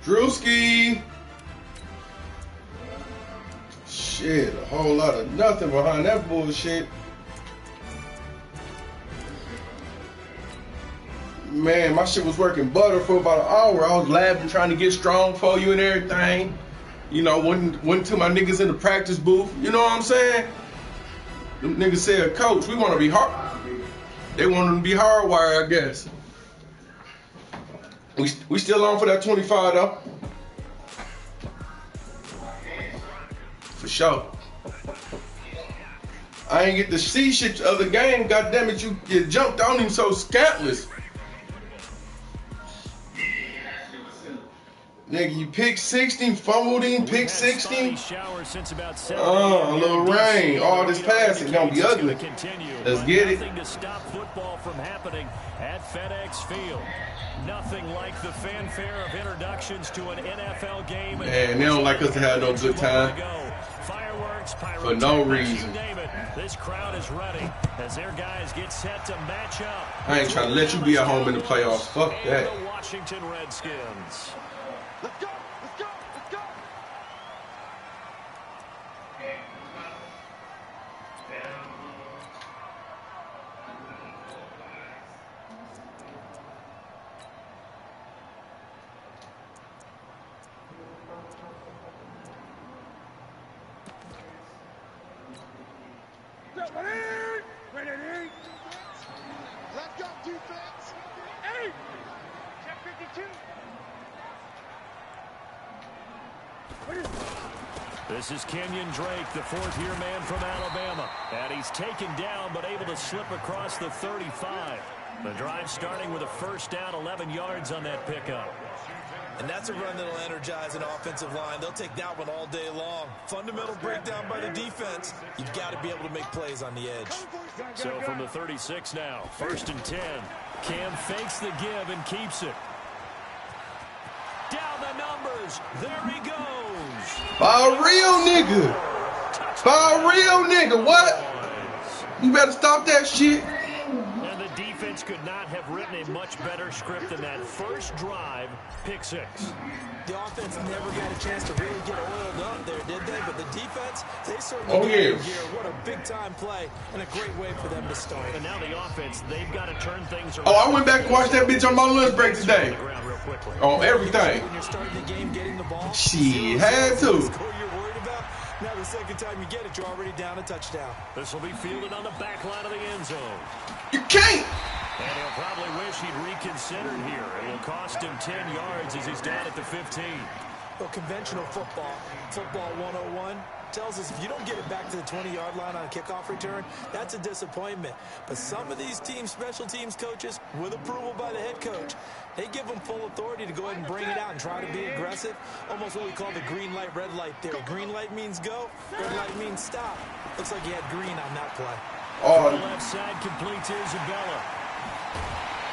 Drewski. Shit, a whole lot of nothing behind that bullshit. Man, my shit was working butter for about an hour. I was labbing, trying to get strong for you and everything. You know, went to my niggas in the practice booth. You know what I'm saying? Them niggas said, Coach, we want to be hard. They want them to be hardwired, I guess. We still on for that 25 though. For sure. I ain't get to see shit of the game. God damn it, you jumped on him so scantless. Nigga, you pick 16, fumbled him, pick 16. A little rain. All this passing gonna be ugly. Let's get it. Nothing to stop football from happening at FedEx Field. Nothing like the fanfare of introductions to an NFL game. Man, they don't like us to have no good time. Fireworks, for no reason. This crowd is ready as their guys get set to match up. I ain't trying to let you be at home in the playoffs. Fuck that. The Washington Redskins. Let's go! Let's go! Let's go! Ready! Let's go, defense! 8! Check 52! This is Kenyon Drake, the fourth-year man from Alabama. And he's taken down, but able to slip across the 35. The drive starting with a first down, 11 yards on that pickup. And that's a run that'll energize an offensive line. They'll take that one all day long. Fundamental breakdown by the defense. You've got to be able to make plays on the edge. So from the 36 now, first and 10. Cam fakes the give and keeps it. Down the numbers. There he goes. By a real nigga. By a real nigga. What? You better stop that shit. And the defense could not have written a much better script than that first drive, pick six. The offense never got a chance to really get oiled up there, did they? But the defense, they certainly did here. What a big-time play and a great way for them to start. And now the offense, they've got to turn things around. Oh, I went back and watched that bitch on my lunch break today. On everything. When you're starting the game, getting the ball. She had to. Now the second time you get it, you're already down a touchdown. This will be fielded on the back line of the end zone. You can't. And he'll probably wish he'd reconsidered here. It will cost him 10 yards as he's down at the 15. Well, conventional football 101, tells us if you don't get it back to the 20-yard line on a kickoff return, that's a disappointment. But some of these teams, special teams coaches, with approval by the head coach, they give them full authority to go ahead and bring it out and try to be aggressive. Almost what we call the green light, red light theory. Green light means go, red light means stop. Looks like he had green on that play. Oh, the left side completes Isabella.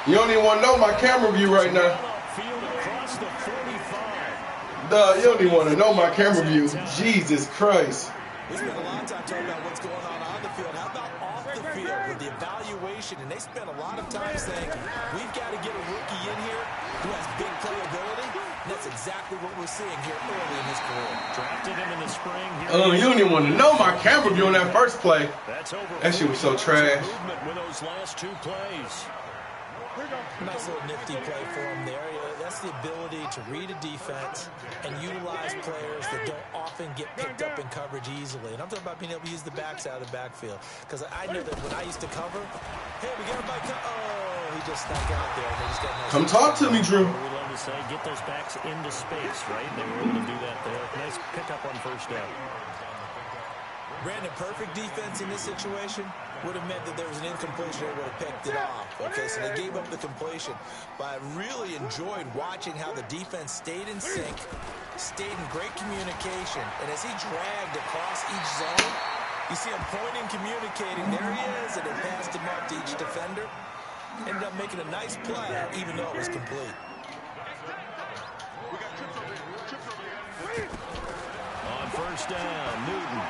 You don't even want to know my camera view right now. Field across the 45. Duh, you don't even want to know my camera view. Jesus Christ. We spent a lot of time talking about what's going on the field. How about off the field with the evaluation? And they spent a lot of time saying, we've got to get a rookie in here who has big playability. And that's exactly what we're seeing here early in his career. Drafted him in the spring. You don't even want to know my camera view on that first play. That shit was so trash. With those last two plays. Nice little nifty play for him there. That's the ability to read a defense and utilize players that don't often get picked up in coverage easily. And I'm talking about being able to use the backside of the backfield. Because I know that when I used to cover, hey, we got my oh, he just snuck out there. They just got nice. Come talk to me, Drew. We love to say, get those backs into space, right? They were able to do that there. Nice pickup on first down. Brandon, perfect defense in this situation would have meant that there was an incompletion. They would have picked it off. Okay, so they gave up the completion. But I really enjoyed watching how the defense stayed in sync, stayed in great communication. And as he dragged across each zone, you see him pointing, communicating. There he is, and they passed him up to each defender. Ended up making a nice play, even though it was complete. On first down, Newton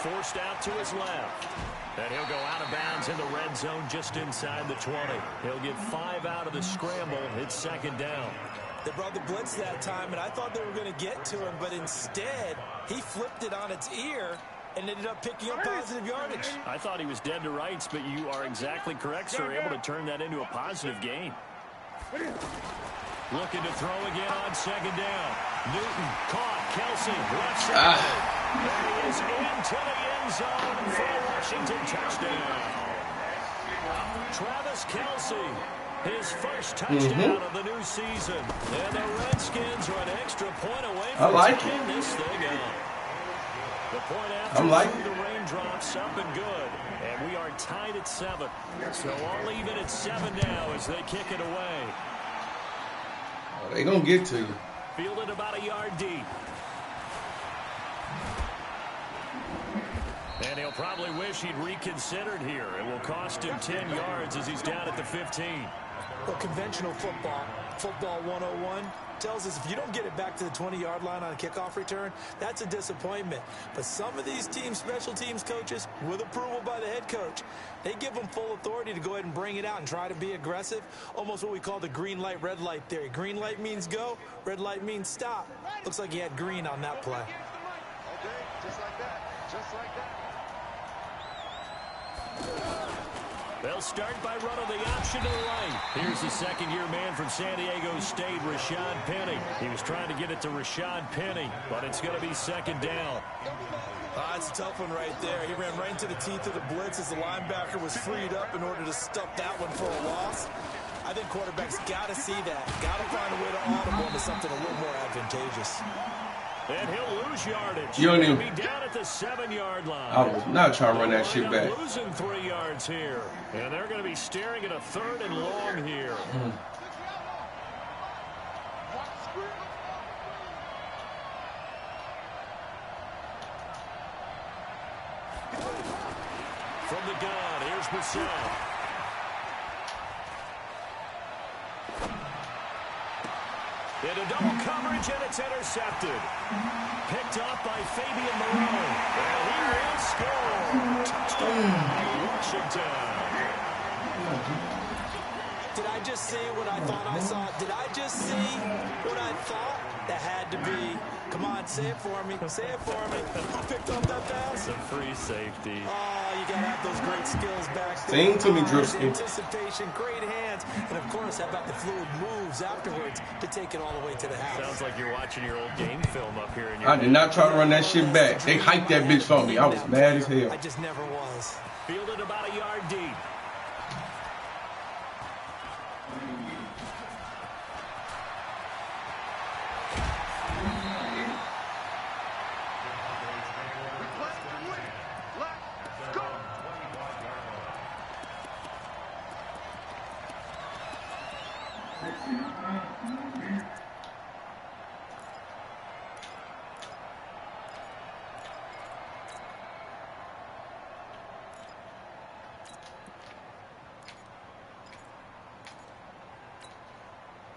forced out to his left. And he'll go out of bounds in the red zone just inside the 20. He'll get 5 out of the scramble. It's second down. They brought the blitz that time, and I thought they were going to get to him, but instead, he flipped it on its ear and ended up picking up positive yardage. I thought he was dead to rights, but you are exactly correct, sir. Able to turn that into a positive gain. Looking to throw again on second down. Newton caught. Kelsey left side. There he is into the end zone for a Washington touchdown. Travis Kelsey, his first touchdown of the new season. And the Redskins are an extra point away from taking this thing out. The point after the raindrops up and good. And we are tied at 7. So all even at 7 now as they kick it away. They gonna get to you. Fielded about a yard deep. And he'll probably wish he'd reconsidered here. It will cost him 10 yards as he's down at the 15. Well, conventional football 101, tells us if you don't get it back to the 20-yard line on a kickoff return, that's a disappointment. But some of these teams, special teams coaches, with approval by the head coach, they give them full authority to go ahead and bring it out and try to be aggressive. Almost what we call the green light, red light theory. Green light means go, red light means stop. Looks like he had green on that play. Okay, just like that. Just like that. They'll start by running the option to the right. Here's the second-year man from San Diego State, Rashad Penny. He was trying to get it to Rashad Penny, but it's going to be second down. It's a tough one right there. He ran right into the teeth of the blitz as the linebacker was freed up in order to stuff that one for a loss. I think quarterbacks got to see that. Got to find a way to audible into something a little more advantageous. And he'll lose yardage. He'll be down at the 7-yard line. I was not trying to run that shit back. Losing 3 yards here. And they're going to be staring at a 3rd and long here. From the gun, here's Brissett. Into double coverage, and it's intercepted. Picked up by Fabian Moreau. And here is score. Touchdown, Washington. Did I just see what I thought I saw? Did I just see what I thought? That had to be. Come on, say it for me. Say it for me. Who picked up that pass? It's a free safety. Oh, you got to have those great skills back there. Sing to me, Driscoll. Anticipation, great hands. And, of course, how about the fluid moves afterwards to take it all the way to the house? Sounds like you're watching your old game film up here. I did not try to run that shit back. They hiked that bitch for me. I was mad as hell. I just never was. Fielded about a yard deep.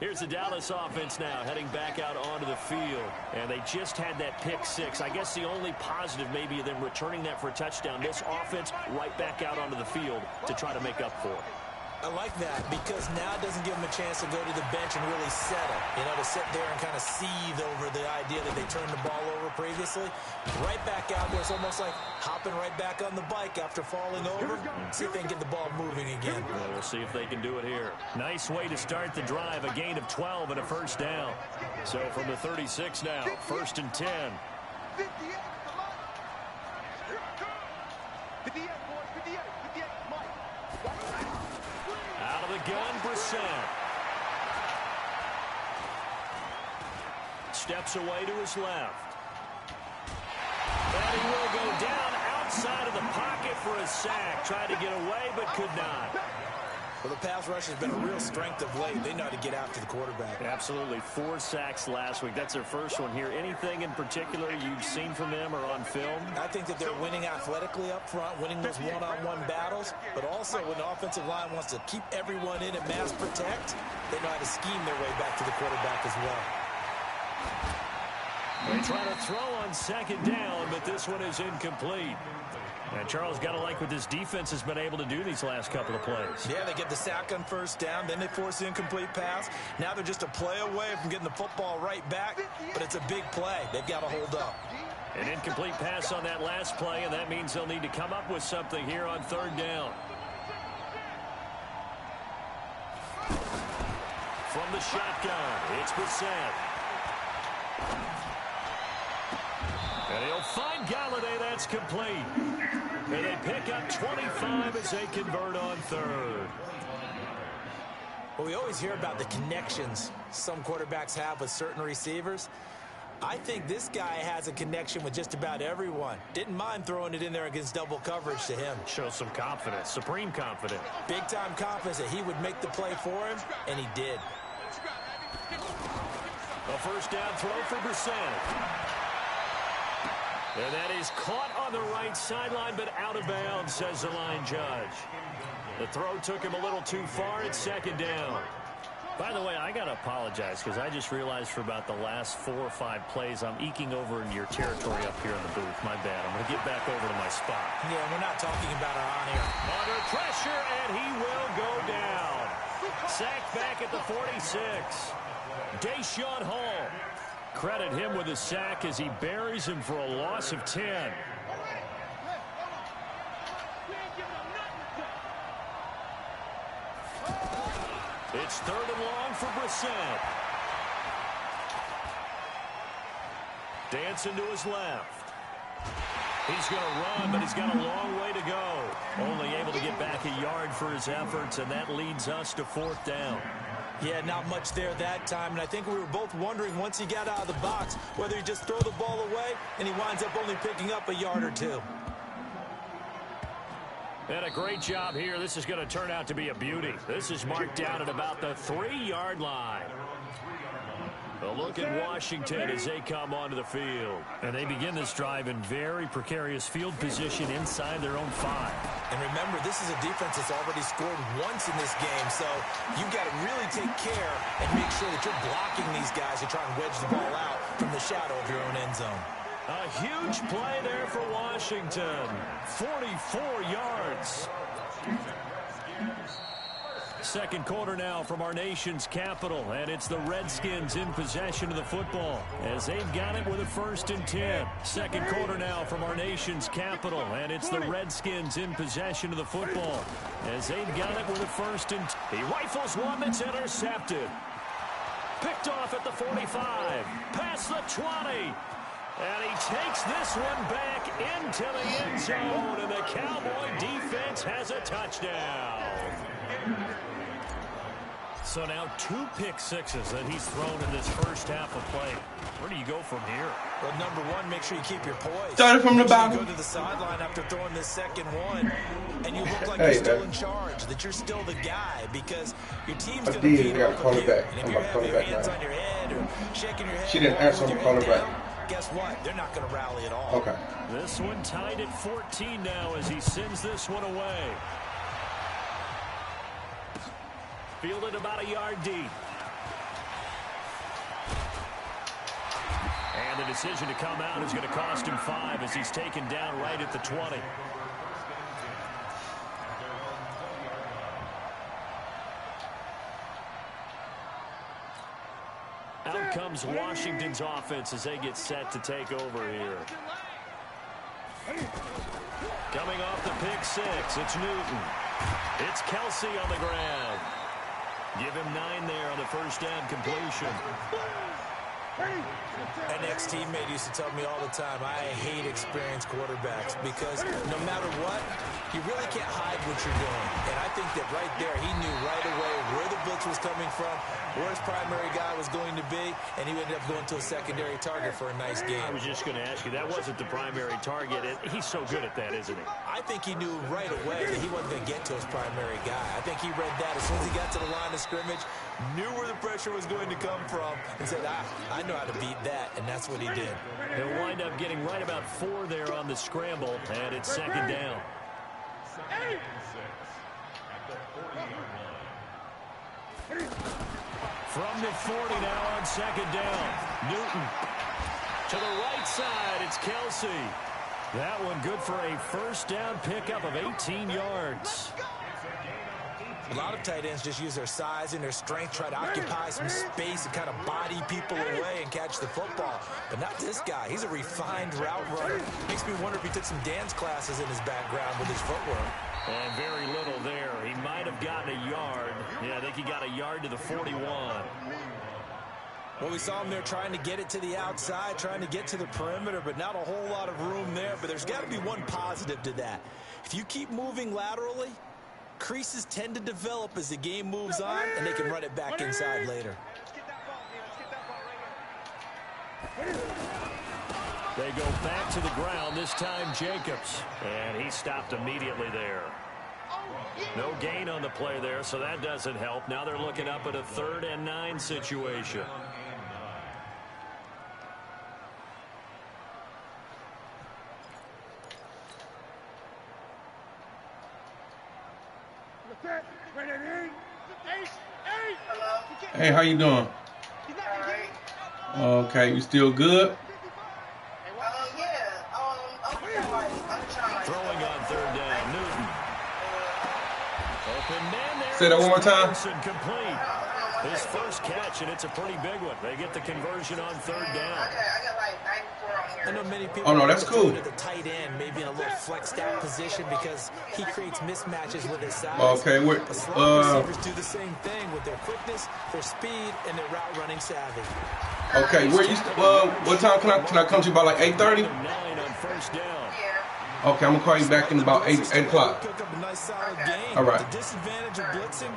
Here's the Dallas offense now heading back out onto the field. And they just had that pick 6. I guess the only positive maybe of them returning that for a touchdown. This offense right back out onto the field to try to make up for it. I like that because now it doesn't give them a chance to go to the bench and really settle. You know, to sit there and kind of seethe over the idea that they turned the ball over previously. Right back out there. It's almost like hopping right back on the bike after falling over. See if they can get the ball moving again. Well, we'll see if they can do it here. Nice way to start the drive. A gain of 12 and a first down. So from the 36 now, 1st and 10. 58, come on. 58, boys, 58, 58, Mike. Out of the gun, Brissett. Steps away to his left. And he will go down outside of the pocket for a sack. Tried to get away, but could not. Well, the pass rush has been a real strength of late. They know how to get after the quarterback. Absolutely. 4 sacks last week. That's their first one here. Anything in particular you've seen from them or on film? I think that they're winning athletically up front, winning those one-on-one battles, but also when the offensive line wants to keep everyone in and mass protect, they know how to scheme their way back to the quarterback as well. They try to throw on second down, but this one is incomplete. And Charles, got to like what this defense has been able to do these last couple of plays. Yeah, they get the sack on first down, then they force the incomplete pass. Now they're just a play away from getting the football right back, but it's a big play. They've got to hold up. An incomplete pass on that last play, and that means they'll need to come up with something here on third down. From the shotgun, it's Brissett. And he'll find Galladay. That's complete. And they pick up 25 as they convert on third. Well, we always hear about the connections some quarterbacks have with certain receivers. I think this guy has a connection with just about everyone. Didn't mind throwing it in there against double coverage to him. Shows some confidence, supreme confidence. Big-time confidence that he would make the play for him, and he did. A first down throw for Brissett. And that is caught on the right sideline, but out of bounds, says the line judge. The throw took him a little too far. It's second down. By the way, I got to apologize because I just realized for about the last 4 or 5 plays, I'm eking over into your territory up here in the booth. My bad. I'm going to get back over to my spot. Yeah, we're not talking about our on here. Under pressure, and he will go down. Sacked back at the 46. Deshaun Hall. Credit him with a sack as he buries him for a loss of 10. It's third and long for Brissett. Dancing to his left. He's going to run, but he's got a long way to go. Only able to get back a yard for his efforts, and that leads us to fourth down. Yeah, not much there that time, and I think we were both wondering once he got out of the box whether he just throw the ball away and he winds up only picking up a yard or two. And a great job here. This is going to turn out to be a beauty. This is marked down at about the 3-yard line. A look at Washington as they come onto the field. And they begin this drive in very precarious field position inside their own 5. And remember, this is a defense that's already scored once in this game, so you've got to really take care and make sure that you're blocking these guys to try and wedge the ball out from the shadow of your own end zone. A huge play there for Washington. 44 yards. Second quarter now from our nation's capital, and it's the Redskins in possession of the football as they've got it with a 1st and 10. Second quarter now from our nation's capital, and it's the Redskins in possession of the football as they've got it with a 1st and 10. He rifles one that's intercepted. Picked off at the 45, past the 20. And he takes this one back into the end zone, and the Cowboy defense has a touchdown. So now 2 pick sixes that he's thrown in this first half of play. Where do you go from here? Well, number one, make sure you keep your poise. Started from the bottom. You go to the sideline after throwing this second one, and you look like you're still in charge, that you're still the guy, because your team's going to feed off of you. And if you're having your hands on your head or shaking your head, she didn't answer the call back. Guess what? They're not going to rally at all. Okay. This one tied at 14 now as he sends this one away. Fielded about a yard deep. And the decision to come out is going to cost him 5 as he's taken down right at the 20. Out comes Washington's offense as they get set to take over here. Coming off the pick 6, it's Newton. It's Kelsey on the ground. Give him 9 there on the first down completion. An ex-teammate used to tell me all the time, I hate experienced quarterbacks because no matter what, you really can't hide what you're doing. And I think that right there, he knew right away where the blitz was coming from, where his primary guy was going to be, and he ended up going to a secondary target for a nice game. I was just going to ask you, that wasn't the primary target. He's so good at that, isn't he? I think he knew right away that he wasn't going to get to his primary guy. I think he read that as soon as he got to the line of scrimmage, knew where the pressure was going to come from, and said, I know how to beat that, and that's what he did. He'll wind up getting right about 4 there on the scramble, and it's second down. From the 40 now on second down. Newton to the right side. It's Kelsey. That one good for a first down pickup of 18 yards. A lot of tight ends just use their size and their strength, try to occupy some space and kind of body people away and catch the football. But not this guy. He's a refined route runner. Makes me wonder if he took some dance classes in his background with his footwork. And very little there. He might have gotten a yard. Yeah, I think he got a yard to the 41. Well, we saw him there trying to get it to the outside, trying to get to the perimeter, but not a whole lot of room there. But there's got to be one positive to that. If you keep moving laterally, creases tend to develop as the game moves on, and they can run it back inside later. They go back to the ground, this time Jacobs. And he stopped immediately there. No gain on the play there, so that doesn't help. Now they're looking up at a 3rd and 9 situation. Hey, how you doing? Okay, you still good? Throwing on 3rd down, Newton. Open man there. Say that one more time. Complete. His first catch, and it's a pretty big one. They get the conversion on 3rd down. I know many people. Oh no, that's cool. The tight end, maybe in a little flexed out position because he creates mismatches with his size. Okay, the slot receivers do the same thing with their quickness, their speed, and their route running savvy. Okay, where you? What time can I come to you by like 8:30? 9 on 1st down. Okay, I'm gonna call you back in about 8 o'clock. Pick up a nice solid game. All right. The disadvantage of blitzing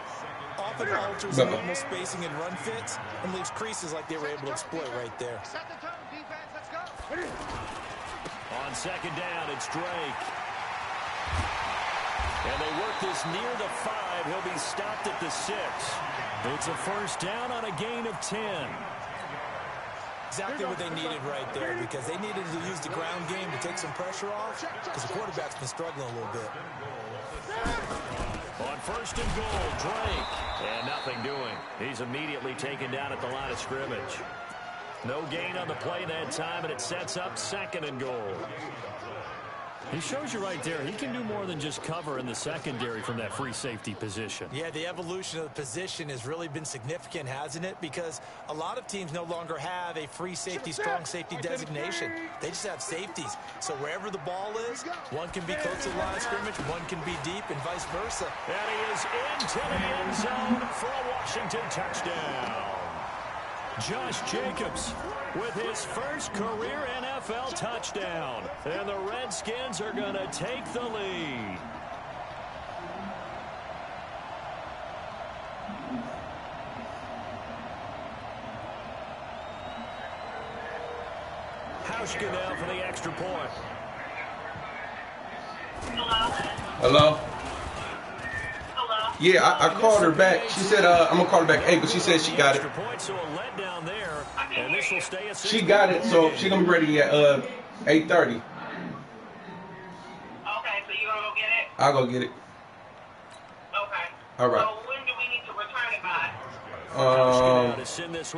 often alters normal spacing and run fits and leaves creases like they were able to exploit right there. On 2nd down, it's Drake. And they work this near the 5. He'll be stopped at the 6. It's a first down on a gain of 10. Exactly what they needed right there because they needed to use the ground game to take some pressure off because the quarterback's been struggling a little bit. On 1st and goal, Drake. And nothing doing. He's immediately taken down at the line of scrimmage. No gain on the play that time, and it sets up 2nd and goal. He shows you right there, he can do more than just cover in the secondary from that free safety position. Yeah, the evolution of the position has really been significant, hasn't it? Because a lot of teams no longer have a free safety, strong safety designation. They just have safeties. So wherever the ball is, one can be close to the line of scrimmage, one can be deep, and vice versa. And he is into the end zone for a Washington touchdown. Josh Jacobs with his first career NFL touchdown. And the Redskins are going to take the lead. Hauschka now for the extra point. Hello? Yeah, I called her back. She said, I'm going to call her back 8, but she said she got it. She got it, so she's going to be ready at 8:30. Okay, so you going to go get it? I'll go get it. Okay. All right. So when do we need to return it by?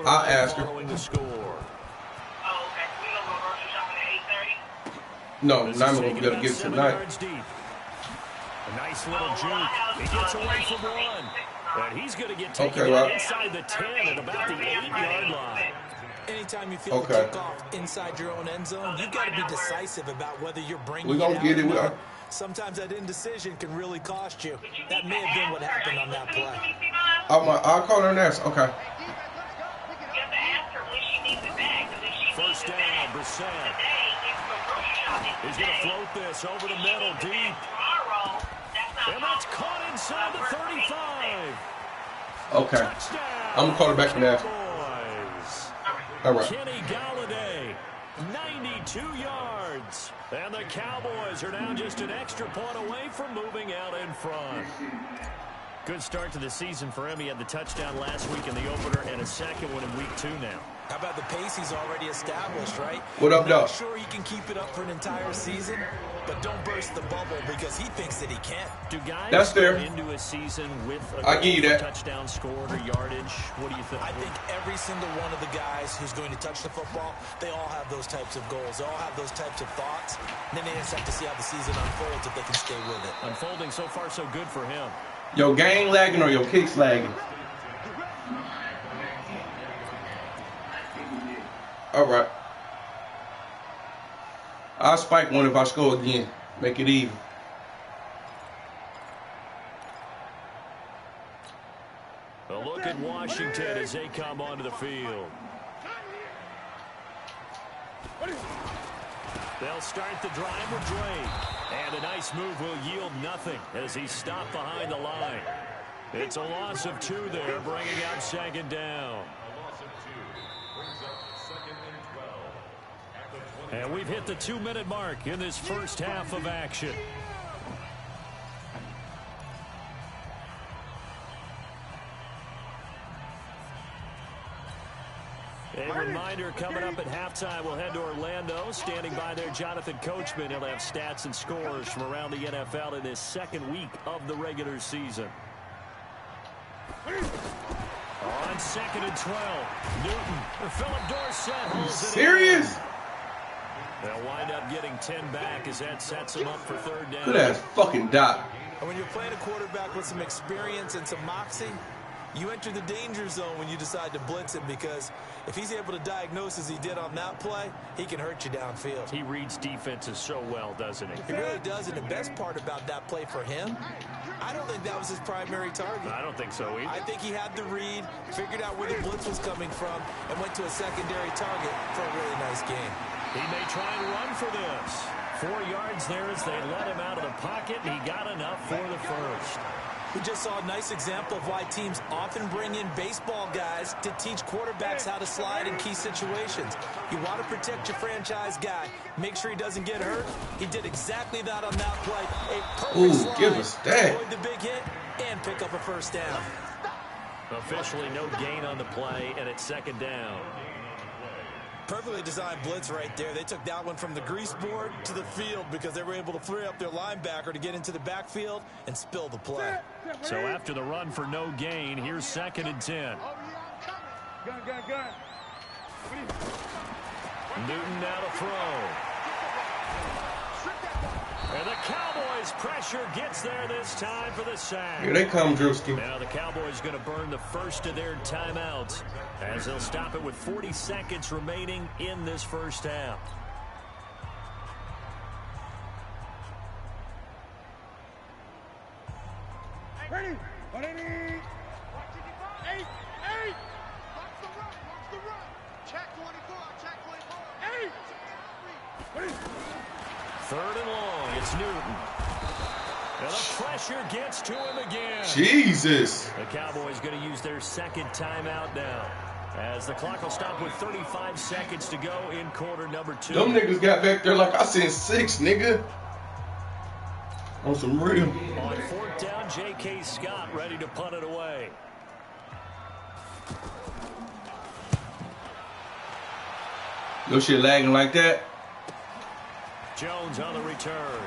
I'll ask her. Oh, okay. So we going to go grocery shopping at 8:30? No, not going to be able to get it tonight. A nice little juke. He gets away from one. And he's going to get taken inside the 10 at about the 8-yard line. Anytime you feel the kickoff inside your own end zone, you've got to be decisive about whether you're bringing We're going to get it. Sometimes that indecision can really cost you. That may have been what happened on that play. I'll call her and ask. Okay. You have to ask her when she needs it back. Because if she needs it back today, it's for grocery shopping. He's going to float this over the middle deep. Tomorrow, and that's caught inside the 35. Okay. I'm going to call her back for that. All right. Kenny Galladay, 92 yards. And the Cowboys are now just an extra point away from moving out in front. Good start to the season for him. He had the touchdown last week in the opener and a second one in week 2 now. How about the pace he's already established, right? What up, Not dog? sure he can keep it up for an entire season, but don't burst the bubble because he thinks that he can. Do guys That's fair. go into a season with a I give you that. touchdown scored or yardage? What do you think? I think every single one of the guys who's going to touch the football, they all have those types of goals. They all have those types of thoughts. And then they just have to see how the season unfolds if they can stay with it. Unfolding so far so good for him. Your game lagging or your kicks lagging? All right. I'll spike one if I score again. Make it even. A look at Washington as they come onto the field. They'll start the drive with Drake. And a nice move will yield nothing as he's stopped behind the line. It's a loss of 2 there, bringing up second down. And we've hit the 2-minute mark in this first half of action. A reminder, coming up at halftime, we'll head to Orlando. Standing by there, Jonathan Coachman. He'll have stats and scores from around the NFL in this second week of the regular season. On 2nd and 12, Newton. Philip Dorsett holds it. Serious? They'll wind up getting 10 back as that sets them up for third down. Look at that fucking dot. And when you're playing a quarterback with some experience and some moxie, you enter the danger zone when you decide to blitz him, because if he's able to diagnose as he did on that play, he can hurt you downfield. He reads defenses so well, doesn't he? He really does, and the best part about that play for him, I don't think that was his primary target. I don't think so either. I think he had the read, figured out where the blitz was coming from, and went to a secondary target for a really nice game. He may try and run for this. 4 yards there as they let him out of the pocket, and he got enough for the first. We just saw a nice example of why teams often bring in baseball guys to teach quarterbacks how to slide in key situations. You want to protect your franchise guy. Make sure he doesn't get hurt. He did exactly that on that play. A perfect slide. Give us that. Avoid the big hit and pick up a first down. Officially no gain on the play, and it's second down. Perfectly designed blitz right there. They took that one from the grease board to the field because they were able to free up their linebacker to get into the backfield and spill the play. So after the run for no gain, here's 2nd and 10. Newton now to throw. And the Cowboys' pressure gets there this time for the sack. Here they come, Drewski. Now the Cowboys going to burn the first of their timeouts as they'll stop it with 40 seconds remaining in this first half. Ready? Ready? Eight. Watch the run. Check 24. Check 24. Eight. 3rd and long. It's Newton. And the pressure gets to him again. Jesus. The Cowboys going to use their second timeout now, as the clock will stop with 35 seconds to go in quarter number 2. Them niggas got back there like I said 6, nigga. On some real. On 4th down, J.K. Scott ready to punt it away. Your shit lagging like that? Jones on the return.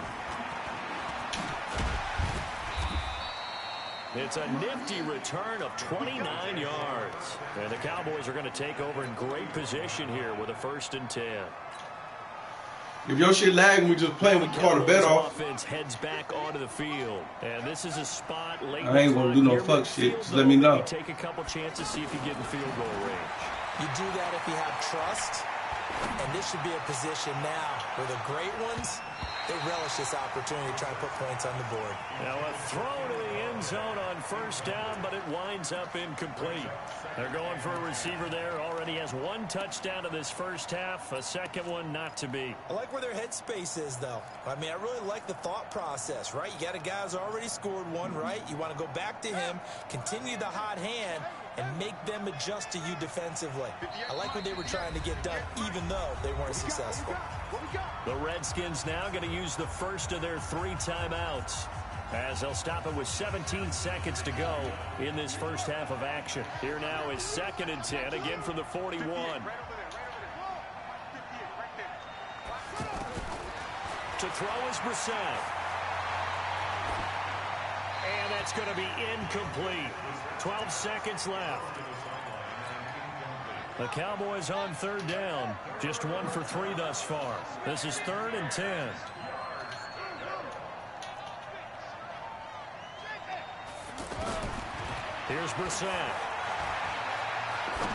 It's a nifty return of 29 yards. And the Cowboys are going to take over in great position here with a 1st and 10. If your shit lagging, we just playing, we call the bet off. Offense heads back onto the field. And this is a spot late. I ain't gonna do no fuck shit. Just let me know. Take a couple chances, see if you get in field goal range. You do that if you have trust. And this should be a position now where the great ones, they relish this opportunity to try to put points on the board. Now a throw to the end zone on 1st down, but it winds up incomplete. They're going for a receiver there. Already has 1 touchdown in this first half. A second one not to be. I like where their headspace is, though. I mean, I really like the thought process, right? You got a guy who's already scored 1, right? You want to go back to him, continue the hot hand, and make them adjust to you defensively. I like what they were trying to get done, even though they weren't successful. The Redskins now going to use the first of their 3 timeouts. as they'll stop it with 17 seconds to go in this first half of action. Here now is 2nd and 10, again from the 41. To throw is Brissett. And that's going to be incomplete. 12 seconds left. The Cowboys on 3rd down. Just 1 for 3 thus far. This is 3rd and 10. Here's Brissett.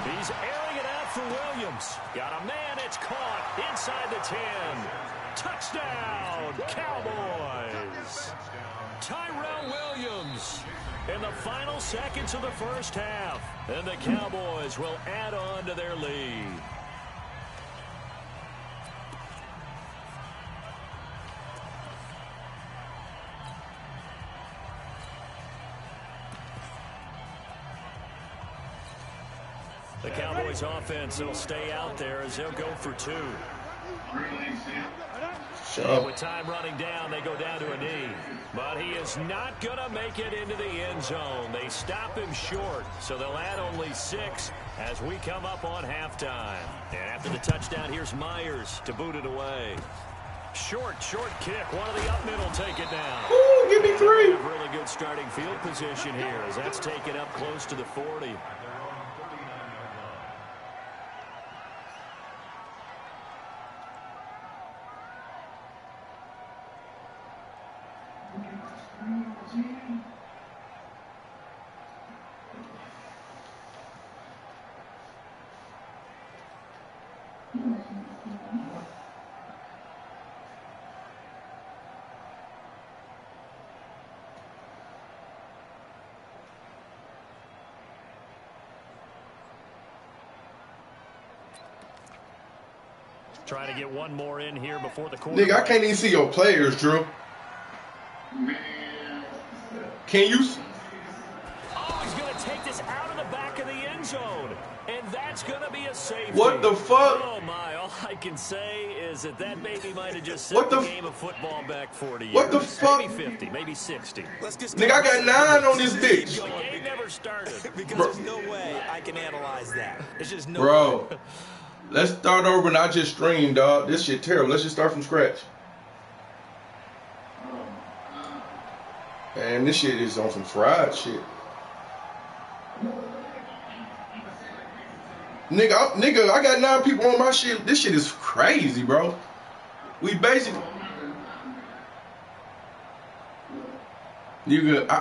He's airing it out for Williams. Got a man. It's caught inside the 10. Touchdown, Cowboys. Tyrell Williams in the final seconds of the first half. And the Cowboys will add on to their lead. The Cowboys offense will stay out there as they'll go for 2. And with time running down, they go down to a knee. But he is not going to make it into the end zone. They stop him short, so they'll add only 6 as we come up on halftime. And after the touchdown, here's Myers to boot it away. Short kick. One of the up middle take it down. Ooh, give me 3. Really good starting field position here as that's taken up close to the 40. Trying to get one more in here before the quarter. Nigga, I can't even see your players, Drew. Can you? Oh, he's going to take this out of the back of the end zone. And that's going to be a safety. What the fuck? Oh, my. All I can say is that baby might have just set What the the game of football back 40 years. What the fuck? Maybe 50, maybe 60. Nigga, I got 9 on this bitch. The game never started. Because there's no way I can analyze that. There's just no Bro, way. let's start over and I just stream, dog. This shit terrible. Let's just start from scratch. Man, this shit is on some fried shit. Nigga, I got 9 people on my shit. This shit is crazy, bro. We basically... Nigga,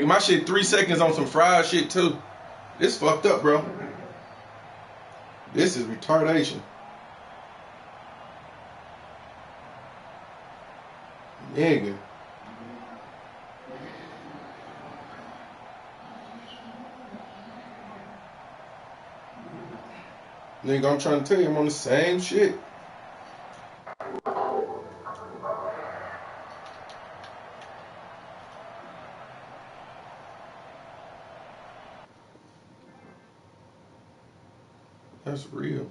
my shit 3 seconds on some fried shit, too. This fucked up, bro. This is retardation. Nigga. Nigga, I'm trying to tell you, I'm on the same shit. That's real.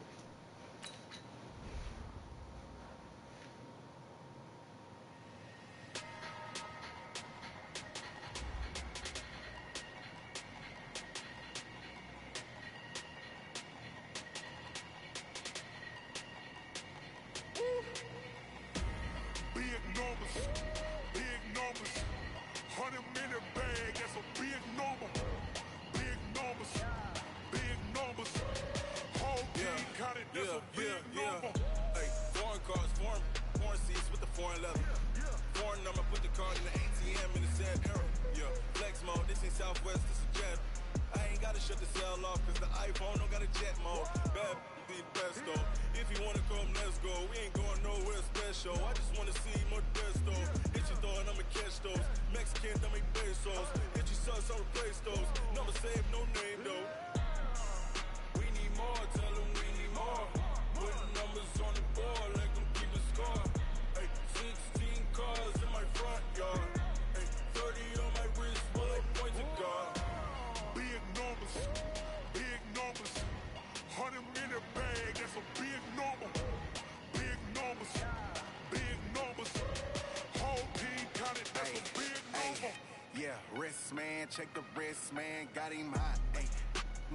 Yeah, wrist, man, check the wrist, man, got him hot. Hey,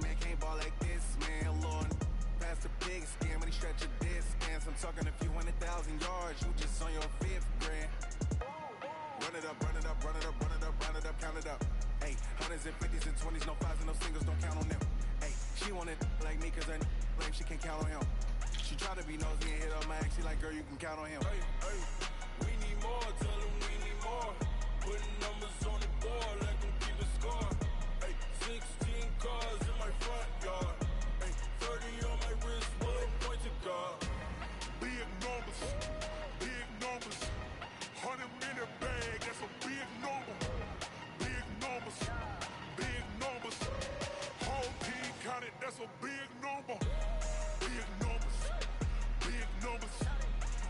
man, can't ball like this, man. Lord, pass the big skin when he stretch a disc, man. So I'm talking a few 100,000 yards, you just on your 5th grand. Run it up, run it up, run it up, run it up, run it up, count it up. Hey, 100s and 50s and 20s, no 5s and no singles, don't count on them. Hey, she want it like me, cause her like she can't count on him. She try to be nosy and hit up my ex, she like, girl, you can count on him. Hey, hey, we need more, tell them we need more. Putting numbers on the board, let them keep the score. Hey, 16 cars in my front yard. Hey, 30 on my wrist, bullet point to God. Big numbers, 100-minute bag, that's a big number. Big numbers, whole team counted, that's a big number. Big numbers,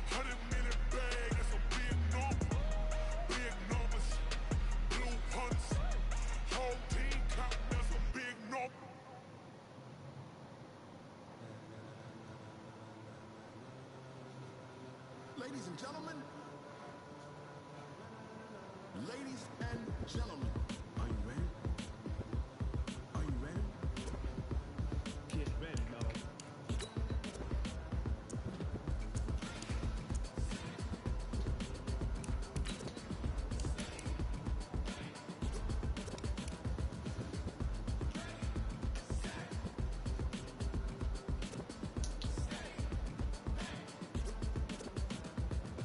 100-minute bag, that's a big number. Big numbers, blue hunts, whole team counted, that's a big number. Ladies and gentlemen, are you ready? Are you ready? Get ready, y'all.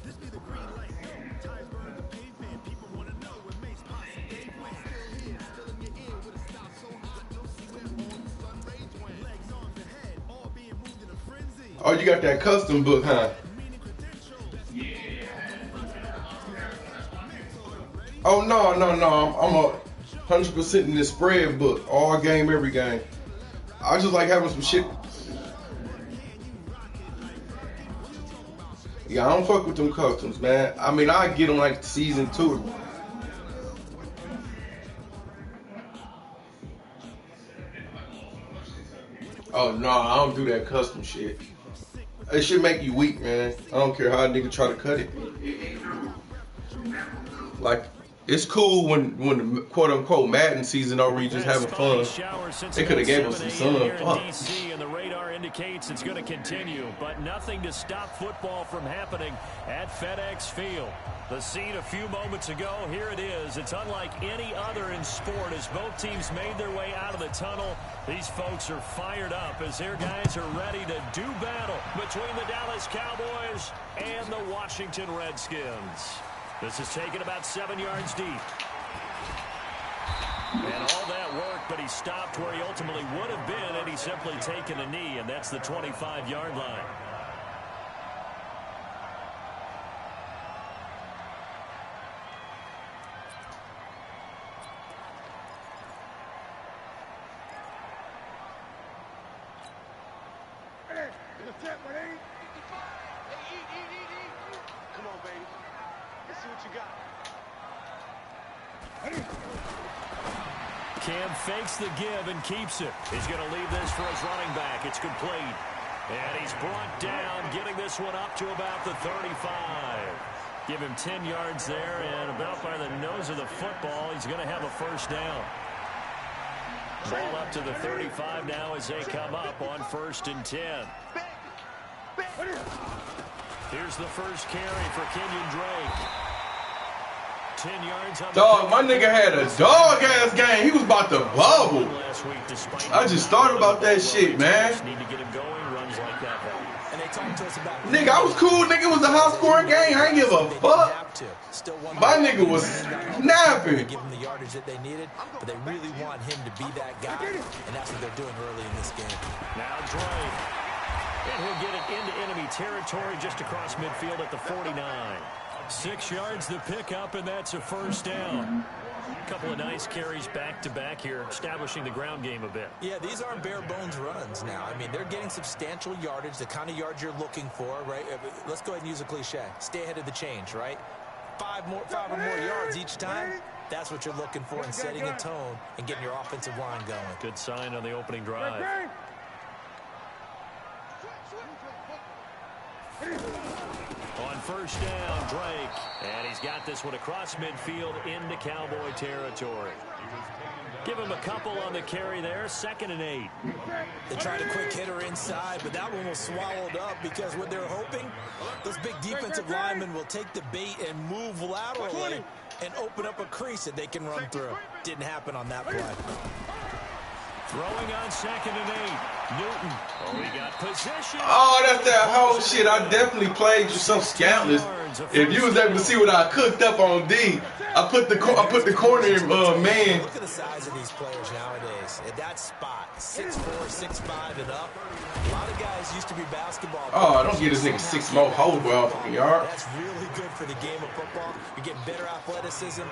This be the green light. Tires burn the pavement. People want to know what makes Posse Dave win. Still here, still in your ear with a style so hot. You'll see where all the sun rays went. Legs, arms, and head, all being moved in a frenzy. Oh, you got that custom book, huh? Oh, no. I'm a 100% in this spread book. All game, every game. I just like having some shit. Yeah, I don't fuck with them customs, man. I mean, I get them like season 2. Oh, no, I don't do that custom shit. It should make you weak, man. I don't care how a nigga try to cut it. Like, it's cool when the quote-unquote Madden season over, you just having fun. They could have gave us some sun. Fuck. And the radar indicates it's going to continue, but nothing to stop football from happening at FedEx Field. The scene a few moments ago, here it is. It's unlike any other in sport as both teams made their way out of the tunnel. These folks are fired up as their guys are ready to do battle between the Dallas Cowboys and the Washington Redskins. This is taken about 7 yards deep. And all that work, but he stopped where he ultimately would have been had he simply taken a knee, and that's the 25-yard line. Come on, baby. Let's see what you got. Cam fakes the give and keeps it. He's going to leave this for his running back. It's complete. And he's brought down, getting this one up to about the 35. Give him 10 yards there, and about by the nose of the football, he's going to have a first down. Ball up to the 35 now as they come up on 1st and 10. Here's the first carry for Kenyon Drake. 10 yards on Dog, my nigga had a dog-ass game. He was about to bubble. I just thought about that shit, man. Need to get him going, runs like that. And they talked to us about Nigga, I was cool. Nigga, it was a high-scoring game. I ain't give a fuck. My nigga was snapping. Give them the yardage that they needed, but they really want him to be that guy, and that's what they're doing early in this game. Now Drake. And he'll get it into enemy territory just across midfield at the 49. 6 yards the pickup, and that's a first down. A couple of nice carries back-to-back here, establishing the ground game a bit. Yeah, these aren't bare-bones runs now. I mean, they're getting substantial yardage, the kind of yards you're looking for, right? Let's go ahead and use a cliche. Stay ahead of the change, right? 5 or more yards each time. That's what you're looking for in setting a tone and getting your offensive line going. Good sign on the opening drive. On first down, Drake. And he's got this one across midfield into Cowboy territory. Give him a couple on the carry there, 2nd and 8. They tried a quick hitter inside, but that one was swallowed up because what they're hoping, those big defensive linemen will take the bait and move laterally and open up a crease that they can run through. Didn't happen on that play. Throwing on 2nd and 8. Newton. Oh, he got position. Oh, that's that whole shit. I definitely played you some scandalous. If you was able to see what I cooked up on D, I put the corner in, man. Look at the size of these players nowadays. At that spot, 6'4", 6'5", and up. A lot of guys used to be basketball players. Oh, don't get this nigga 6 more holes off the yard. That's really good for the game of football. You're getting better athleticism,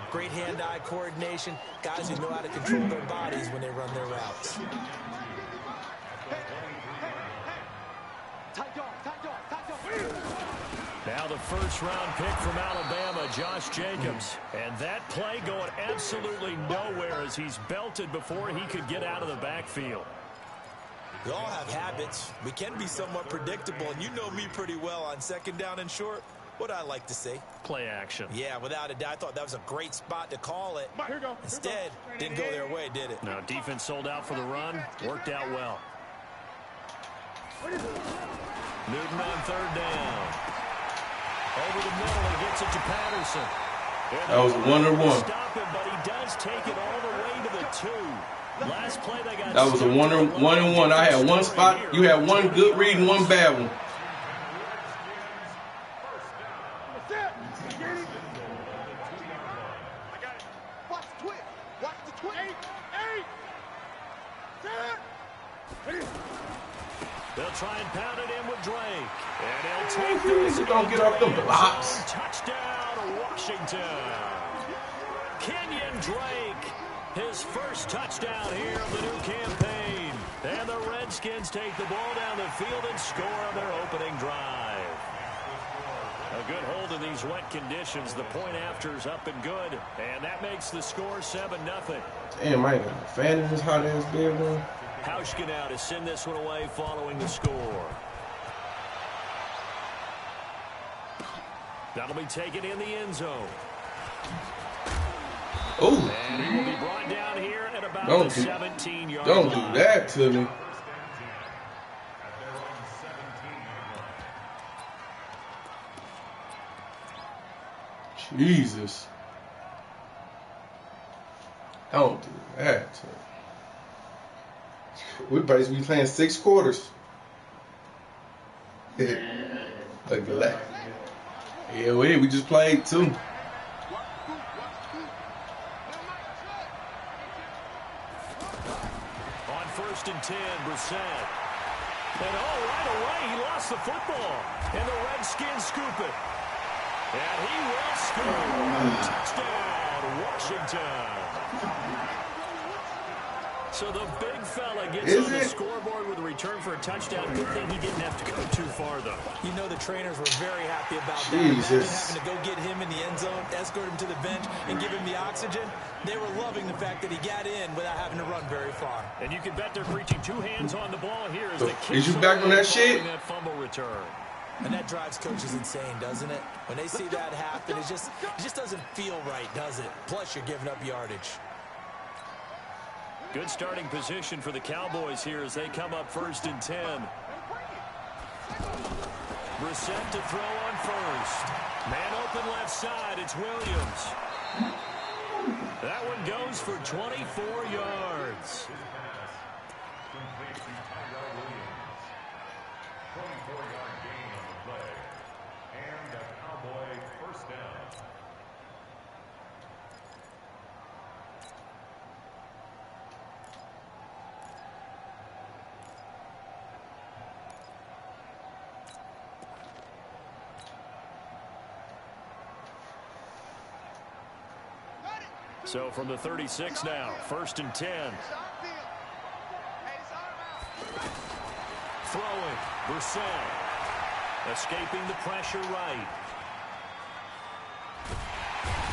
great hand-eye coordination, guys who know how to control their bodies when they run their routes. Now the first-round pick from Alabama, Josh Jacobs. And that play going absolutely nowhere as he's belted before he could get out of the backfield. We all have habits. We can be somewhat predictable, and you know me pretty well on 2nd down and short. What I like to say. Play action. Yeah, without a doubt. I thought that was a great spot to call it. Instead, didn't go their way, did it? No, defense sold out for the run. Worked out well. Newton on 3rd down. Over the middle, he gets it to Patterson. That was a 1-1. Stop him, but he does take it all the way to the 2. Last play they got. That was a 1-1. I had one spot. You had one good read and one bad one. They'll try and pound it in with Drake. And he'll take this. Don't get off the blocks. Touchdown, Washington. Kenyon Drake, his first touchdown here of the new campaign. And the Redskins take the ball down the field and score on their opening drive. A good hold in these wet conditions. The point after's up and good. And that makes the score 7-0. Damn, I ain't got a fan in this hot ass bed, man. Hauschka now to send this one away following the score. That'll be taken in the end zone. Oh. And he will be brought down here at about the 17-yard line. Don't do that to me. Jesus. Don't do that to me. We're basically playing 6 quarters. Look at that. Yeah, we just played 2. On 1st and 10, Brissett. And right away, he lost the football. And the Redskins scoop it. And he will score. Touchdown, Washington. So the big fella gets on the scoreboard with a return for a touchdown. Good thing he didn't have to go too far, though. You know the trainers were very happy about that. Imagine having to go get him in the end zone, escort him to the bench, and give him the oxygen. They were loving the fact that he got in without having to run very far. And you can bet they're preaching 2 hands on the ball here as the kick. Is you back on that shit? That fumble return. And that drives coaches insane, doesn't it? When they see that happen, it just doesn't feel right, does it? Plus, you're giving up yardage. Good starting position for the Cowboys here as they come up 1st and 10. Brissett to throw on 1st. Man open left side, it's Williams. That one goes for 24 yards. So from the 36 now, 1st and 10. Throwing, Brissett. Escaping the pressure right.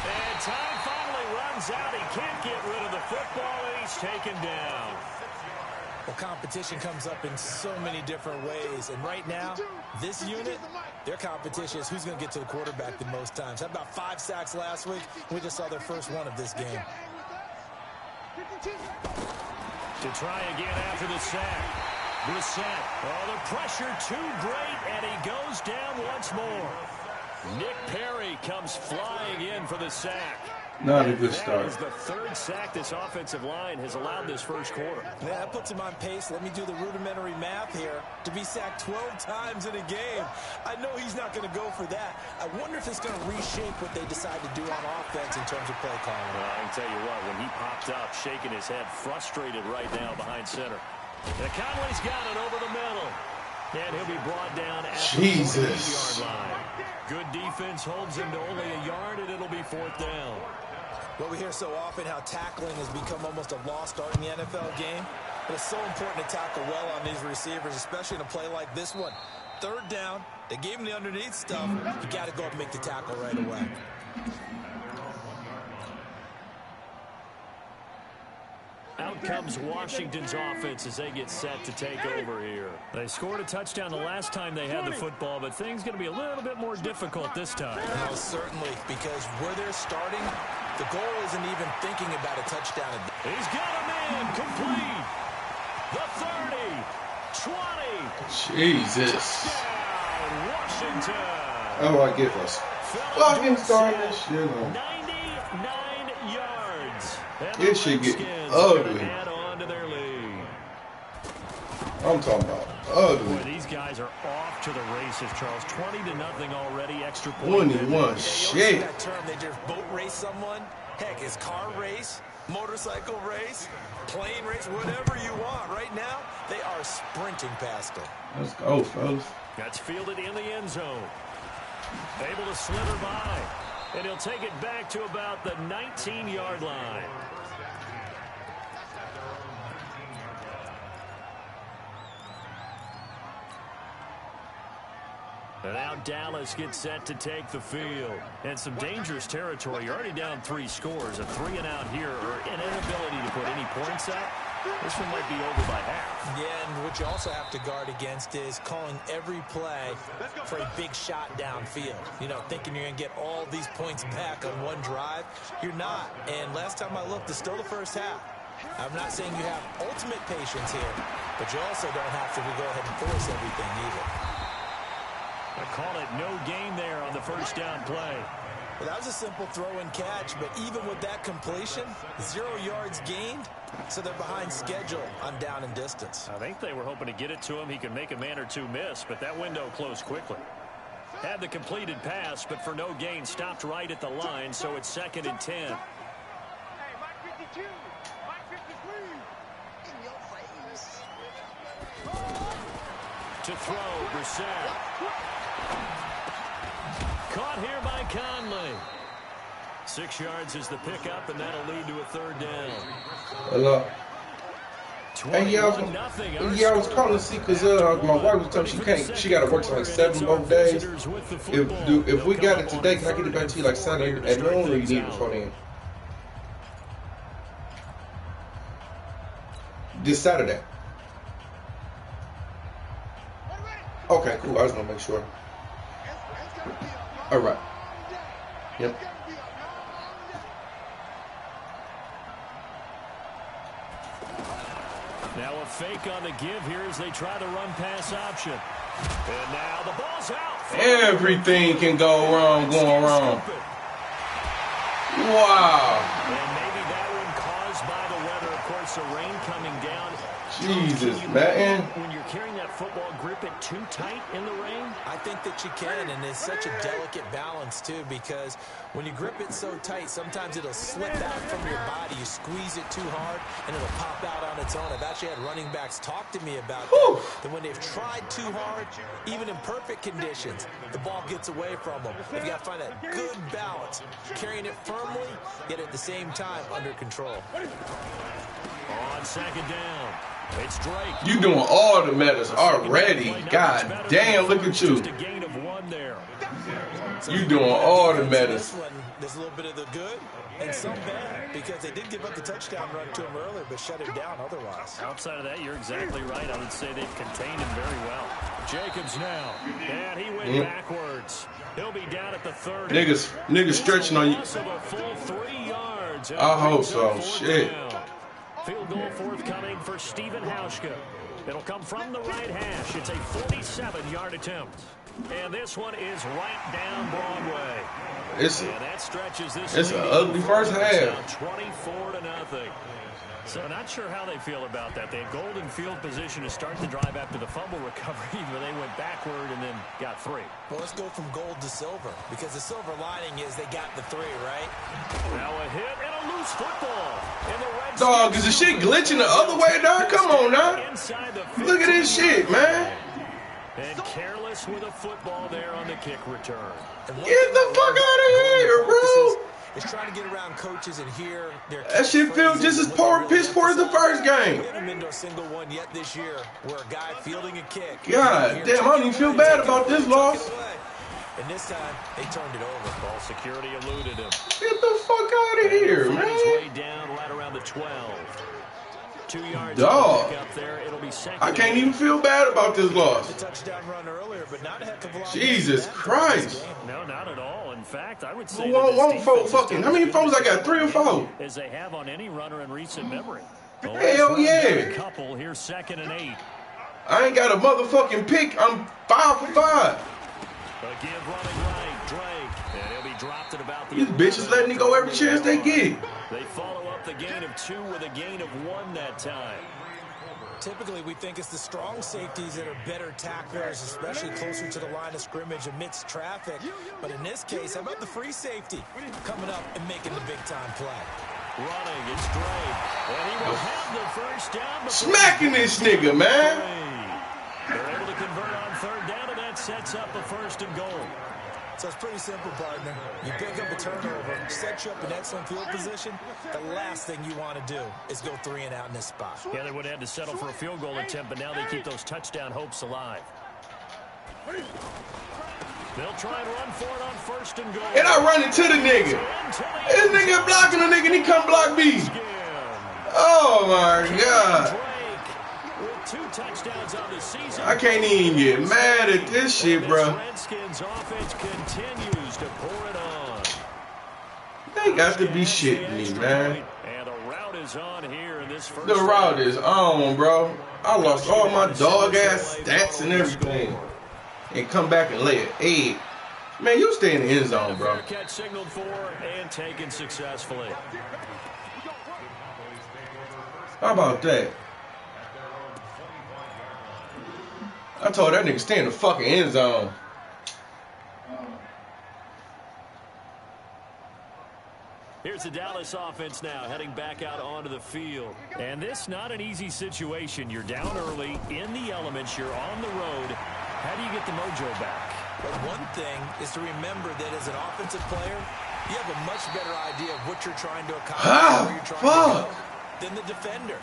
And time finally runs out. He can't get rid of the football, and he's taken down. Well, competition comes up in so many different ways. And right now, this unit, their competition is who's going to get to the quarterback the most times. Had about 5 sacks last week. We just saw their first one of this game. To try again after the sack. Brissett. Oh, the pressure too great, and he goes down once more. Nick Perry comes flying in for the sack. Not a good start. That is the 3rd sack this offensive line has allowed this first quarter. Yeah, that puts him on pace. Let me do the rudimentary math here. To be sacked 12 times in a game. I know he's not going to go for that. I wonder if it's going to reshape what they decide to do on offense in terms of play calling. Well, I can tell you what, when he popped up, shaking his head, frustrated right now behind center. And Conley's got it over the middle. And he'll be brought down at the 40-yard line. Good defense holds him to only a yard, and it'll be 4th down. Well, we hear so often how tackling has become almost a lost art in the NFL game. But it's so important to tackle well on these receivers, especially in a play like this one. 3rd down, they gave him the underneath stuff. You got to go up and make the tackle right away. Out comes Washington's offense as they get set to take over here. They scored a touchdown the last time they had the football, but things going to be a little bit more difficult this time. Well, certainly, because where they're starting, the goal isn't even thinking about a touchdown. He's got a man complete. The 30, 20. Jesus. Touchdown, Washington. Oh, I get us. Fucking starting this shit on. 99 yards. This shit get ugly. Add on to their lead. I'm talking about ugly. Boy, these guys are off to the races, Charles. 20-0 already. Extra point. 21 shit. That term, they just boat race someone. Heck, it's car race, motorcycle race, plane race, whatever you want. Right now, they are sprinting past them. Let's go, fellas. That's fielded in the end zone. Able to slither by. And he'll take it back to about the 19-yard line. And now Dallas gets set to take the field. And some dangerous territory. You're already down 3 scores. A 3-and-out here, or an inability to put any points up. This one might be over by half. Yeah, and what you also have to guard against is calling every play for a big shot downfield. You know, thinking you're going to get all these points back on one drive. You're not. And last time I looked, it's still the first half. I'm not saying you have ultimate patience here, but you also don't have to go ahead and force everything either. I call it no gain there on the first down play. Well, that was a simple throw and catch, but even with that completion, 0 yards gained, so they're behind schedule on down and distance. I think they were hoping to get it to him. He could make a man or two miss, but that window closed quickly. Had the completed pass, but for no gain, stopped right at the line, so it's 2nd and 10. Hey, Mike 52, Mike 53. In your face. To throw, Brissett. Caught here by Conley. 6 yards is the pickup, and that'll lead to a 3rd down. Hello. Hey, yeah, I was calling to see because my wife was telling me she got to work till like 7 more days. If we got it today, can I get it back to you like Saturday at noon, or you need it before then? This Saturday. Okay, cool. I just want to make sure. All right. Yep. Now a fake on the give here as they try the run pass option. And now the ball's out. Everything can go wrong, going wrong. Wow. And maybe that one caused by the weather. Of course, the rain coming down. Jesus, man. When you're carrying that football, grip it too tight in the rain? I think that you can, and it's such a delicate balance, too, because when you grip it so tight, sometimes it'll slip out from your body. You squeeze it too hard, and it'll pop out on its own. I've actually had running backs talk to me about that when they've tried too hard, even in perfect conditions, the ball gets away from them. You've got to find that good balance, carrying it firmly, yet at the same time under control. On 2nd down. It's Drake. You doing all the matters already. God damn, look at you. Just a gain of 1 there. You doing all the This medicine. one, there's a little bit of the good and some bad because they did give up the touchdown run to him earlier, but shut him down otherwise. Outside of that, you're exactly right. I would say they've contained him very well. Jacobs now, and he went backwards. He'll be down at the 30. Niggas stretching on you. A full 3 yards. I hope so. Shit. Down. Field goal forthcoming for Stephen Hauschka. It'll come from the right hash. It's a 47-yard attempt. And this one is right down Broadway. And that stretches this it's an lead ugly first half. 24-0. So not sure how they feel about that. They had golden field position to start the drive after the fumble recovery, but they went backward and then got 3. Well, let's go from gold to silver because the silver lining is they got the 3, right? Now a hit and a loose football. In the red Dog, is the shit glitching the other way, dog? Come on now. Look at this shit, man. And careless with a football there on the kick return. Get the fuck out of here, bro. It's trying to get around coaches and hear their that shit feels just as piss poor as the first game. We haven't been to a single one yet this year where a guy fielding a kick. God damn, I don't even feel bad about this loss. And this time, they turned it over. Ball security eluded him. Get the fuck out of here, man. Way down right around the 12. 2 yards Dog. up there. It'll be second. I can't even feel bad about this loss. The touchdown run earlier, but not a heck of a lot. Jesus Christ. No, not at all. In fact, I would say how many phones I got? 3 or 4? As they have on any runner in recent memory. Hell yeah. Couple here, 2nd and 8. I ain't got a motherfucking pick. I'm 5 for 5. Again, running right, Drake. And he'll be dropped at about the These bitches letting me go every chance they get. They follow up the gain of 2 with a gain of 1 that time. Typically, we think it's the strong safeties that are better tacklers, especially closer to the line of scrimmage amidst traffic. But in this case, how about the free safety coming up and making the big-time play? Running, it's Drake. And he will have the first down. Smacking this nigga, man. They're able to convert on 3rd down, and that sets up a 1st and goal. So it's pretty simple, partner. You pick up a turnover, set you up in excellent field position. The last thing you want to do is go 3 and out in this spot. Yeah, they would have had to settle for a field goal attempt, but now they keep those touchdown hopes alive. They'll try and run for it on 1st and goal. And I run into the nigga. This nigga blocking the nigga and he come block me. Oh my God. With 2 touchdowns on the season. I can't even get mad at this shit, bro. Redskins offense continues to pour it on. They got to be shitting me, man. And the route is on here in this first. The route is on, bro. I lost all my dog ass stats and everything. And come back and lay an egg. Man, you stay in the end zone, bro. Catch signaled for and taken successfully. How about that? I told that nigga stay in the fucking end zone. Here's the Dallas offense now, heading back out onto the field. And this not an easy situation. You're down early, in the elements, you're on the road. How do you get the mojo back? But one thing is to remember that as an offensive player, you have a much better idea of what you're trying to accomplish, where you're trying to go, than the defender.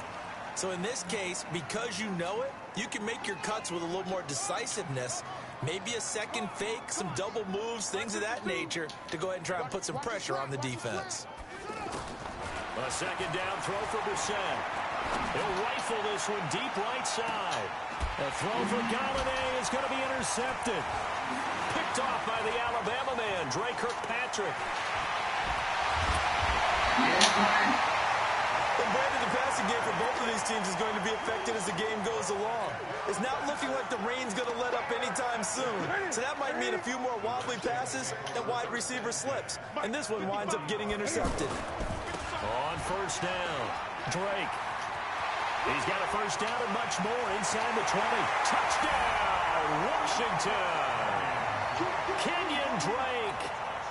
So in this case, because you know it, you can make your cuts with a little more decisiveness. Maybe a second fake, some double moves, things of that nature to go ahead and try and put some pressure on the defense. A 2nd down throw for Brissett. He'll rifle this one deep right side. A throw for Galladay is going to be intercepted. Picked off by the Alabama man, Drake Kirkpatrick. Brandon, the passing game for both of these teams is going to be affected as the game goes along. It's not looking like the rain's going to let up anytime soon. So that might mean a few more wobbly passes and wide receiver slips. And this one winds up getting intercepted. On 1st down, Drake. He's got a 1st down and much more inside the 20. Touchdown, Washington. Kenyon Drake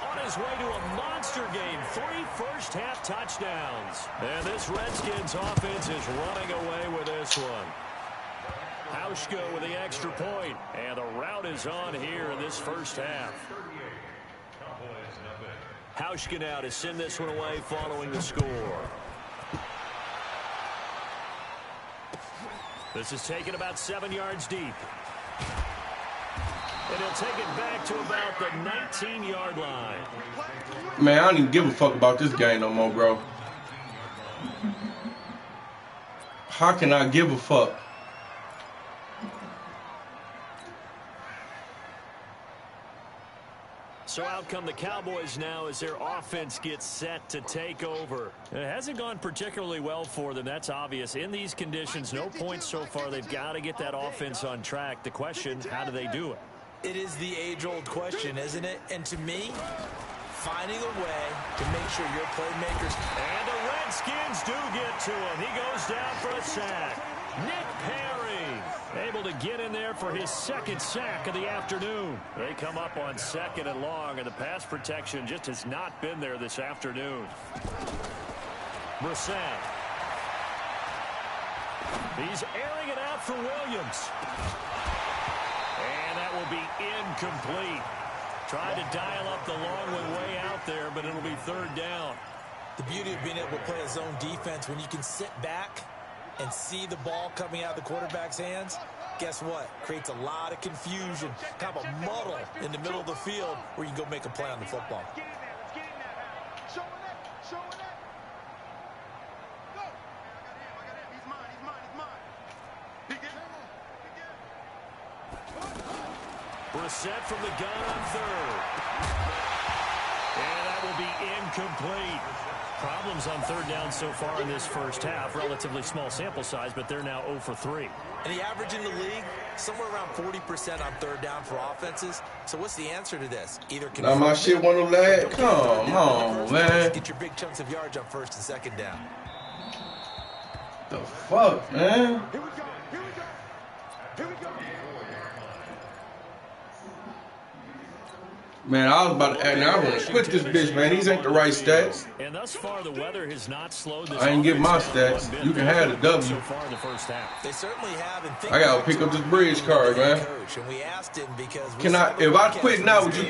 on his way to a monster game. 3 first-half touchdowns. And this Redskins offense is running away with this one. Hauschka with the extra point. And the route is on here in this first half. Hauschka now to send this one away following the score. This is taken about 7 yards deep. And he'll take it back to about the 19-yard line. Man, I don't even give a fuck about this game no more, bro. How can I give a fuck? So out come the Cowboys now as their offense gets set to take over. It hasn't gone particularly well for them. That's obvious. In these conditions, no points so far. They've got to get that offense on track. The question, how do they do it? It is the age-old question, isn't it? And to me, finding a way to make sure your playmakers... And the Redskins do get to him. He goes down for a sack. Nick Perry able to get in there for his second sack of the afternoon. They come up on 2nd and long, and the pass protection just has not been there this afternoon. Brissett. He's airing it out for Williams. And that will be incomplete. Tried to dial up the long one way out there, but it'll be 3rd down. The beauty of being able to play a zone defense when you can sit back and see the ball coming out of the quarterback's hands, guess what? Creates a lot of confusion, kind of a muddle in the middle of the field where you can go make a play on the football. Let's get in there. Let's get in there. Showing that. Showing that. Go. I got him. He's mine. He's mine. He's mine. He get him. He get him. Brissett from the gun on 3rd. And that will be incomplete. Problems on 3rd down so far in this first half. Relatively small sample size, but they're now 0 for 3. And the average in the league, somewhere around 40% on 3rd down for offenses. So what's the answer to this? Either Now my shit want to lag. Come on, man. Get your big chunks of yards on 1st and 2nd down. The fuck, man? Here we go. Here we go. Here we go. Man, I was about to act. Now I want to quit this bitch, man. These ain't the right stats. And thus far, the weather has not slowed this. I ain't get my offense stats. You can have the W. so far in the first half. They certainly have. And I gotta pick up this bridge card, man. Coach, and we asked him because Can I? If I quit now, would you?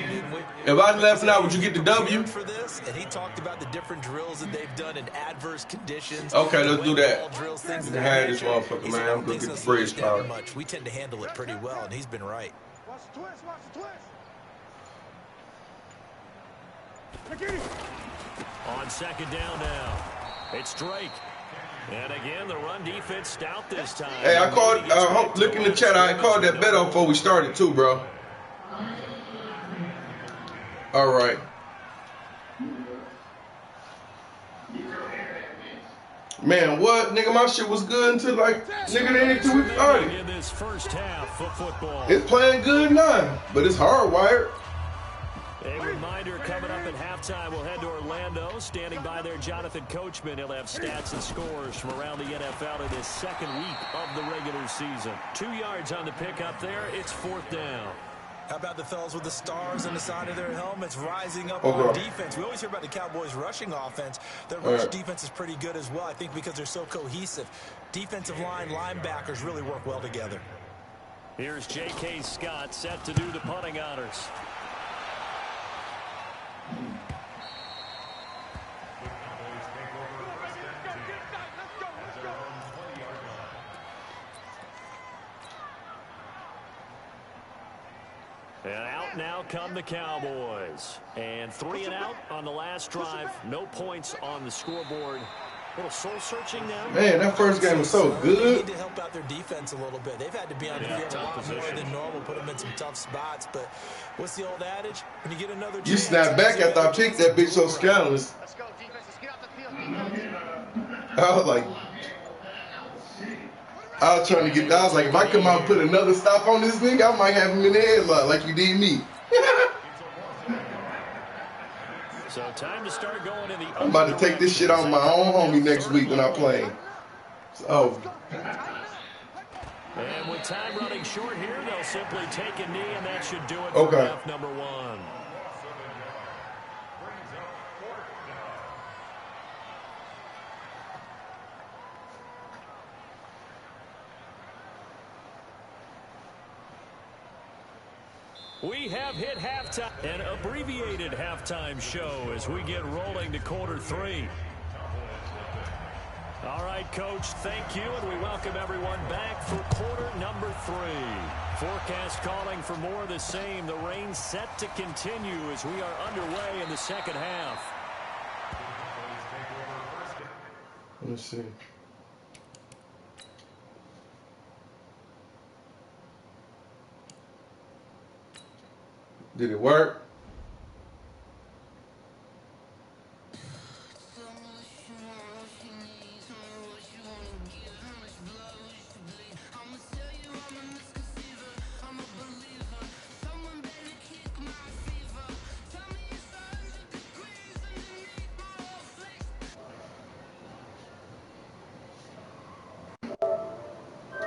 If I left now, would you get the W? For this, and he talked about the different drills that they've done in adverse conditions. Okay, let's do that. Drills, things You can have this motherfucker, man. I'm gonna get the bridge card. We tend to handle it pretty well, and he's been right. Watch the twist. Watch the twist. On 2nd down now, it's Drake. And again, the run defense stout this time. Hey, I called. Look in the chat. I called that bet off before we started too, bro. All right. Man, what? Nigga, my shit was good until until we started. In this first half of football. It's playing good now, but it's hardwired. A reminder coming up at halftime, we'll head to Orlando. Standing by there, Jonathan Coachman. He'll have stats and scores from around the NFL in his 2nd week of the regular season. 2 yards on the pickup there. It's 4th down. How about the fellas with the stars on the side of their helmets rising up on defense? We always hear about the Cowboys' rushing offense. Their rush defense is pretty good as well, I think, because they're so cohesive. Defensive line, linebackers really work well together. Here's J.K. Scott set to do the punting honors. And out now come the Cowboys. And 3 and out on the last drive. No points on the scoreboard. A little soul-searching now. Man, that first game was so They good. need to help out their defense a little bit. They've had to be on the field a lot more than normal, put them in some tough spots. But what's the old adage? When you get another chance, You snapped back after I picked that bitch so scandalous. Let's go, defense. Let's get out the field, defense. I was like, I was like, if I come out and put another stop on this nigga, I might have him in the headlock like you did me. So time to start going in the I'm about to take this shit on my own homie next week when I play. So. And with time running short here, they'll simply take a knee, and that should do it Okay. for half number 1. We have hit halftime, an abbreviated halftime show as we get rolling to quarter 3. All right, Coach, thank you, and we welcome everyone back for quarter number 3. Forecast calling for more of the same. The rain set to continue as we are underway in the second half. Let me see. Did it work?